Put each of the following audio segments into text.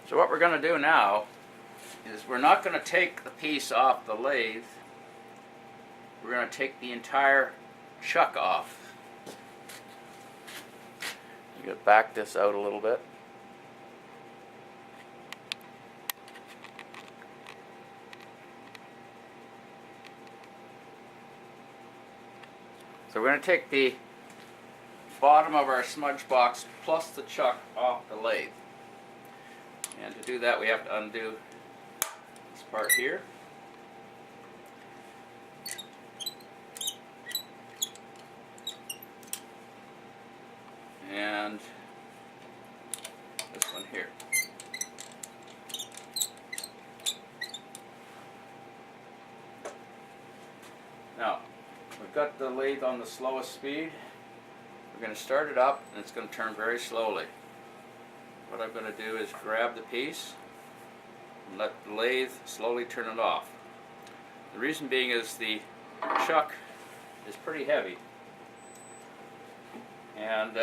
So what we're going to do now is we're not going to take the piece off the lathe. We're going to take the entire chuck off. You got to back this out a little bit. So we're going to take the bottom of our smudge box plus the chuck off the lathe. And to do that we have to undo this part here. And this one here. Now, we've got the lathe on the slowest speed. We're going to start it up and it's going to turn very slowly. What I'm going to do is grab the piece and let the lathe slowly turn it off. The reason being is the chuck is pretty heavy. And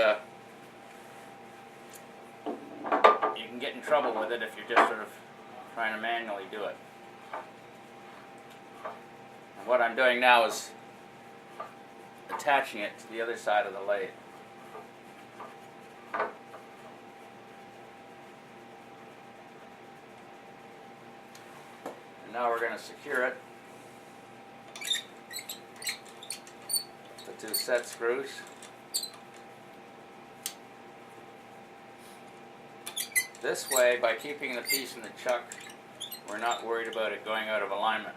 you can get in trouble with it if you're just sort of trying to manually do it. And what I'm doing now is attaching it to the other side of the lathe. And now we're going to secure it with 2 set screws. This way, by keeping the piece in the chuck, we're not worried about it going out of alignment.